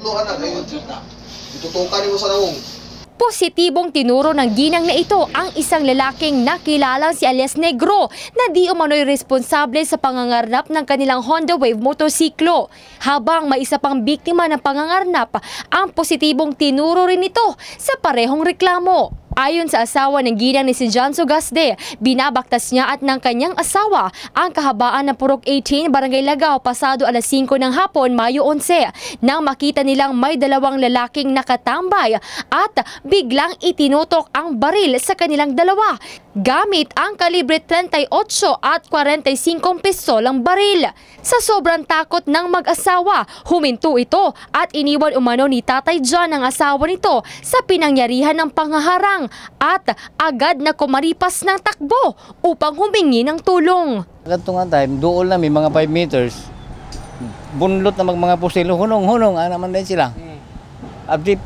Tatlo anak, ayun. Itutukan mo sa naong. Positibong tinuro ng ginang na ito ang isang lalaking nakilalang si alias Negro na di umano'y responsable sa pangangarnap ng kanilang Honda Wave motorsiklo. Habang may isa pang biktima ng pangangarnap, ang positibong tinuro rin ito sa parehong reklamo. Ayon sa asawa ng ginang ni si John Sugasde, binabaktas niya at ng kanyang asawa ang kahabaan ng Purok 18, Barangay Lagaw pasado alas 5 ng hapon, Mayo 11, nang makita nilang may dalawang lalaking nakatambay at biglang itinutok ang baril sa kanilang dalawa gamit ang kalibre 38 at 45 pistolang baril. Sa sobrang takot ng mag-asawa, huminto ito at iniwan umano ni Tatay John ang asawa nito sa pinangyarihan ng panghaharang at agad na kumaripas ng takbo upang humingi ng tulong. Ganito nga time, doon na may mga 5 meters, bunlot na mga pusilo, hunong-hunong, naman din sila. Abdi,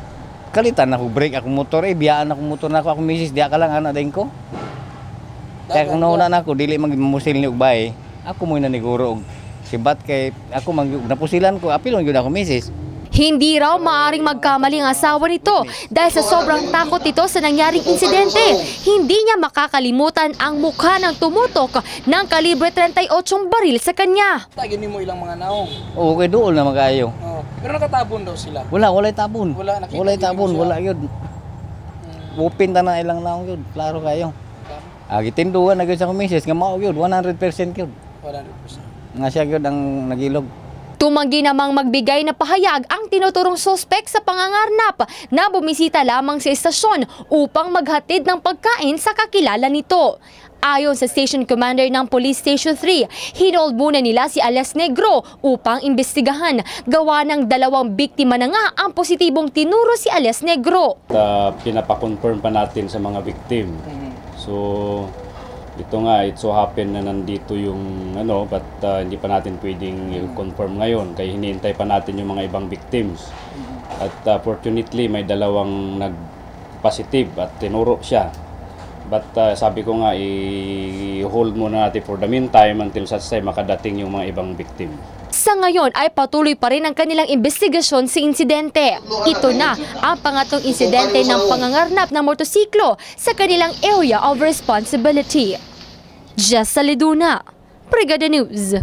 kalitan ako, break ako motor, biyaan ako motor na ako misis, di ka lang anak din ko. Kaya kung nauna na ako, dili magmusil ni Ugbay, ako muna niguro. Sibat kay ako napusilan ko, apilon yun ako misis. Hindi raw maaaring magkamali ang asawa nito dahil sa sobrang takot ito sa nangyaring insidente. Hindi niya makakalimutan ang mukha ng tumutok ng kalibre 38 baril sa kanya. Tagin mo ilang mga naong. Oo, kay doon na magayo. Pero nakatabon daw sila. Walay tabon. Walay tabon, wala yun. Upinta na ilang naong yun, klaro kayo. Gitinduan na yun sa kumisis, nga mao yun, 100% yun. 100%. Nga siya yun ang nagilog. Tumanggi namang magbigay na pahayag ang tinuturong sospek sa pangangarnap na bumisita lamang sa estasyon upang maghatid ng pagkain sa kakilala nito. Ayon sa Station Commander ng Police Station 3, hinold muna nila si alias Negro upang imbestigahan. Gawa ng dalawang biktima na nga ang positibong tinuro si alias Negro. Pinapakonfirm pa natin sa mga victim. So, ito nga, it so happen na nandito yung but hindi pa natin pwedeng i-confirm ngayon kaya hinihintay pa natin yung mga ibang victims. At fortunately, may dalawang nag-positive at tinuro siya. But sabi ko nga, i-hold muna natin for the meantime until such time makadating yung mga ibang victim. Sa ngayon ay patuloy pa rin ang kanilang investigasyon sa insidente. Ito na ang pangatlong insidente ng pangangarnap ng motorsiklo sa kanilang area of responsibility. Jessa Leduna, Brigada News.